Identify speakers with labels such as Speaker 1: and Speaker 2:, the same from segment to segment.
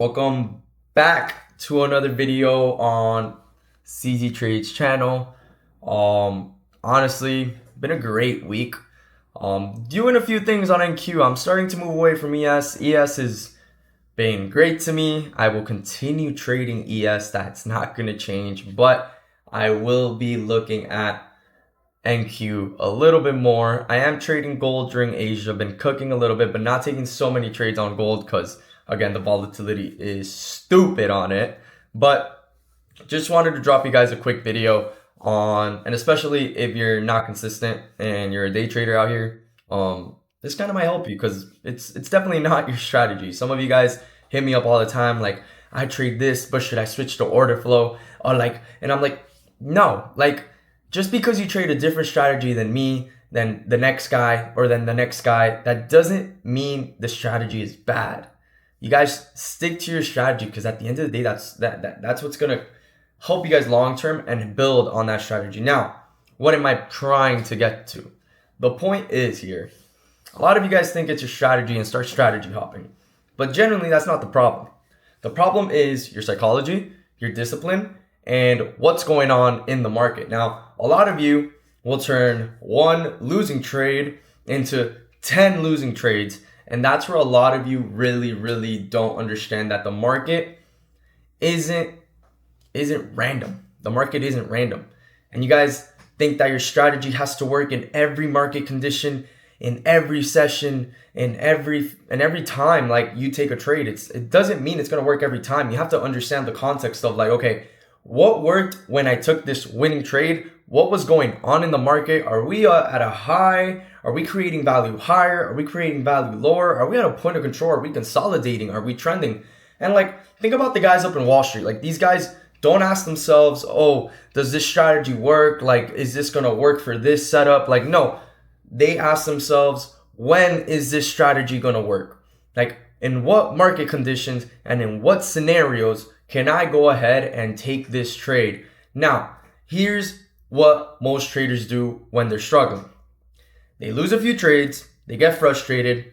Speaker 1: Welcome back to another video on CZ Trades channel. Honestly, been a great week. Doing a few things on NQ. I'm starting to move away from ES. ES has been great to me. I will continue trading ES. That's not going to change, but I will be looking at NQ a little bit more. I am trading gold during Asia. Been cooking a little bit, but not taking so many trades on gold because again, the volatility is stupid on it. But just wanted to drop you guys a quick video on, and especially if you're not consistent and you're a day trader out here, this kind of might help you because it's definitely not your strategy. Some of you guys hit me up all the time like, I trade this, but should I switch to order flow? Or like, and I'm like, no, like just because you trade a different strategy than me, than the next guy, or than the next guy, that doesn't mean the strategy is bad. You guys stick to your strategy because at the end of the day, that's what's gonna help you guys long term and build on that strategy. Now, what am I trying to get to? The point is here, a lot of you guys think it's your strategy and start strategy hopping, but generally that's not the problem. The problem is your psychology, your discipline, and what's going on in the market. Now, a lot of you will turn one losing trade into 10 losing trades. And that's where a lot of you really don't understand that the market isn't random. The market isn't random. And you guys think that your strategy has to work in every market condition, in every session, in every time like you take a trade. It doesn't mean it's going to work every time. You have to understand the context of like, okay, what worked when I took this winning trade? What was going on in the market? Are we at a high? Are we creating value higher? Are we creating value lower? Are we at a point of control? Are we consolidating? Are we trending? And like, think about the guys up in Wall Street. Like these guys don't ask themselves, oh, does this strategy work? Like, is this going to work for this setup? Like, no, they ask themselves, when is this strategy going to work? Like, in what market conditions and in what scenarios can I go ahead and take this trade? Now, here's what most traders do when they're struggling. They lose a few trades, they get frustrated,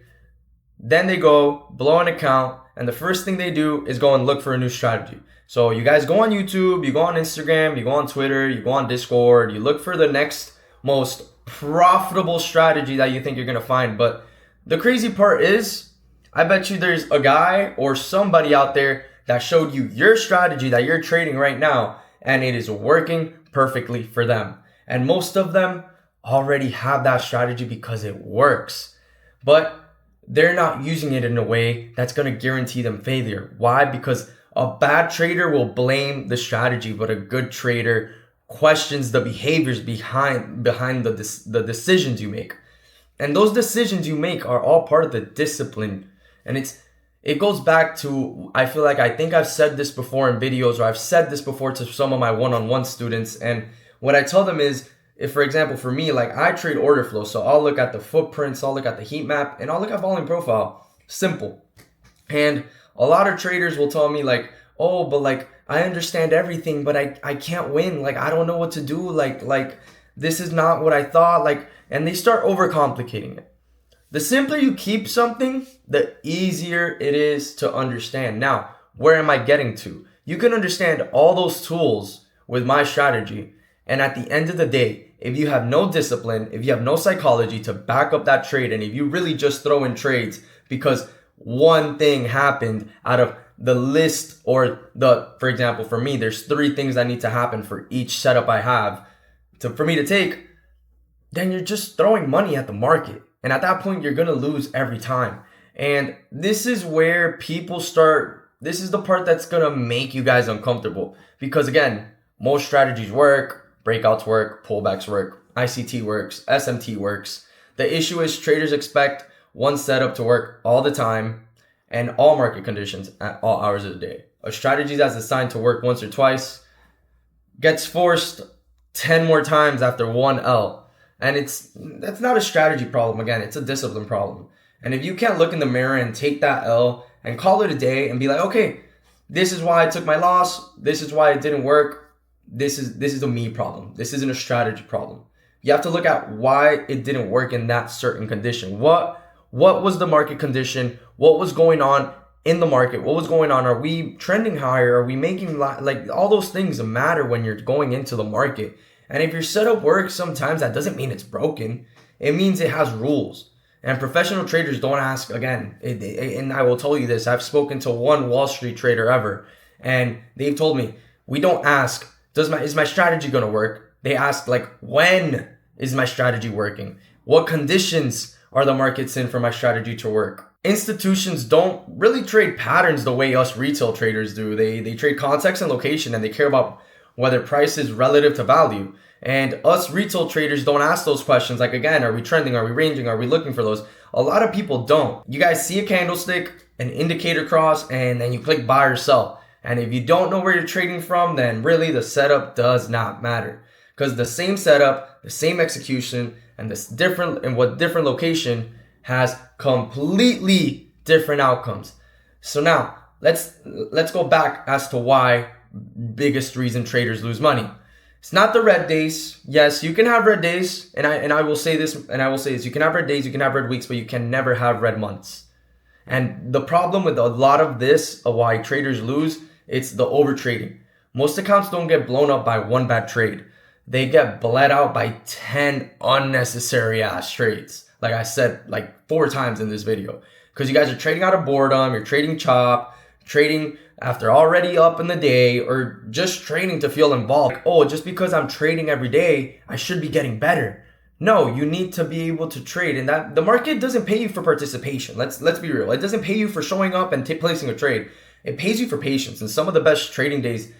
Speaker 1: then they go blow an account, and the first thing they do is go and look for a new strategy. So you guys go on YouTube, you go on Instagram, you go on Twitter, you go on Discord, you look for the next most profitable strategy that you think you're gonna find. But the crazy part is, I bet you there's a guy or somebody out there that showed you your strategy that you're trading right now, and it is working perfectly for them. And most of them already have that strategy because it works, but they're not using it in a way that's going to guarantee them failure. Why? Because a bad trader will blame the strategy, but a good trader questions the behaviors behind the decisions you make. And those decisions you make are all part of the discipline. And it goes back to, I think I've said this before in videos, or I've said this before to some of my one-on-one students. And what I tell them is, if for example, for me, like I trade order flow. So I'll look at the footprints, I'll look at the heat map, and I'll look at volume profile. Simple. And a lot of traders will tell me like, oh, but like I understand everything, but I can't win. Like I don't know what to do. Like this is not what I thought. Like, and they start overcomplicating it. The simpler you keep something, the easier it is to understand. Now, where am I getting to? You can understand all those tools with my strategy. And at the end of the day, if you have no discipline, if you have no psychology to back up that trade, and if you really just throw in trades because one thing happened out of the list, or for example, for me, there's 3 things that need to happen for each setup I have for me to take, then you're just throwing money at the market. And at that point, you're going to lose every time. And this is where people start, this is the part that's going to make you guys uncomfortable. Because again, most strategies work, breakouts work, pullbacks work, ICT works, SMT works. The issue is traders expect one setup to work all the time and all market conditions at all hours of the day. A strategy that's designed to work once or twice gets forced 10 more times after one L. And that's not a strategy problem. Again, it's a discipline problem. And if you can't look in the mirror and take that L and call it a day and be like, okay, this is why I took my loss. This is why it didn't work. This is a me problem. This isn't a strategy problem. You have to look at why it didn't work in that certain condition. What was the market condition? What was going on in the market, what was going on, are we trending higher, are we making like all those things matter when you're going into the market. And if your setup works, sometimes that doesn't mean it's broken. It means it has rules. And professional traders don't ask, again, and I will tell you this, I've spoken to one Wall Street trader ever, and they've told me, we don't ask, is my strategy going to work? They ask, like, when is my strategy working? What conditions are the markets in for my strategy to work? Institutions don't really trade patterns the way us retail traders do. They trade context and location, and they care about whether price is relative to value. And us retail traders don't ask those questions. Like, again, are we trending? Are we ranging? Are we looking for those? A lot of people don't. You guys see a candlestick, an indicator cross, and then you click buy or sell. And if you don't know where you're trading from, then really the setup does not matter. Because the same setup, the same execution, and this different location has completely different outcomes. So now let's go back as to why biggest reason traders lose money. It's not the red days. Yes, you can have red days, and I will say this, you can have red days, you can have red weeks, but you can never have red months. And the problem with a lot of this, why traders lose, it's the overtrading. Most accounts don't get blown up by one bad trade. They get bled out by 10 unnecessary ass trades. Like I said, like 4 times in this video. Because you guys are trading out of boredom, you're trading chop, trading after already up in the day, or just trading to feel involved. Like, oh, just because I'm trading every day, I should be getting better. No, you need to be able to trade, and that the market doesn't pay you for participation. Let's be real. It doesn't pay you for showing up and placing a trade. It pays you for patience. And some of the best trading days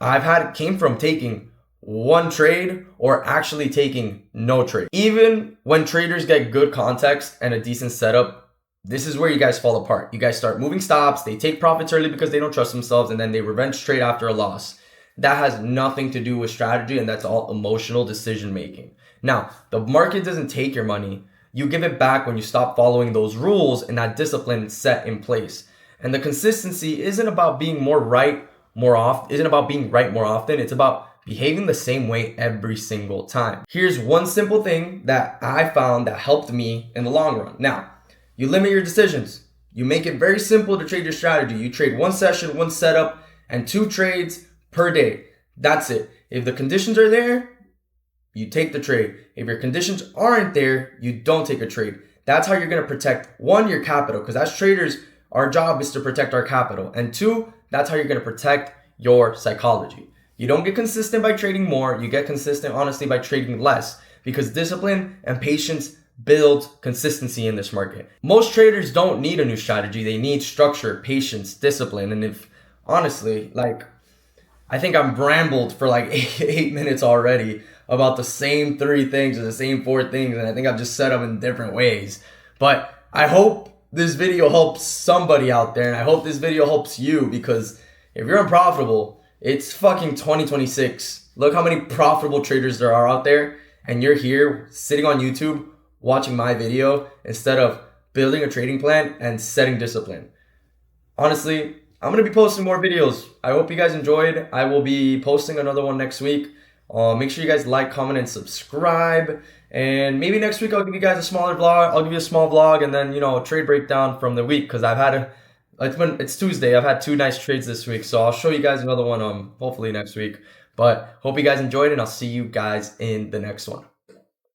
Speaker 1: I've had came from taking one trade or actually taking no trade. Even when traders get good context and a decent setup, this is where you guys fall apart. You guys start moving stops, they take profits early because they don't trust themselves, and then they revenge trade after a loss. That has nothing to do with strategy, and that's all emotional decision making. Now, the market doesn't take your money. You give it back when you stop following those rules and that discipline set in place. And the consistency isn't about being right more often. It's about behaving the same way every single time. Here's one simple thing that I found that helped me in the long run. Now, you limit your decisions. You make it very simple to trade your strategy. You trade one session, one setup, and 2 trades per day. That's it. If the conditions are there, you take the trade. If your conditions aren't there, you don't take a trade. That's how you're going to protect, 1, your capital, because as traders, our job is to protect our capital. And 2, that's how you're going to protect your psychology. You don't get consistent by trading more. You get consistent, honestly, by trading less, because discipline and patience build consistency in this market. Most traders don't need a new strategy. They need structure, patience, discipline. And if, honestly, like, I think I'm rambled for like 8 minutes already about the same 3 things or the same 4 things, and I think I've just said them in different ways. But I hope this video helps somebody out there, and I hope this video helps you, because if you're unprofitable, it's fucking 2026. Look how many profitable traders there are out there, and you're here sitting on YouTube watching my video instead of building a trading plan and setting discipline. Honestly, I'm going to be posting more videos. I hope you guys enjoyed. I will be posting another one next week. Make sure you guys like, comment, and subscribe. And maybe next week I'll give you guys a smaller vlog. I'll give you a small vlog and then, a trade breakdown from the week, because it's Tuesday. I've had 2 nice trades this week. So I'll show you guys another one hopefully next week. But hope you guys enjoyed, and I'll see you guys in the next one.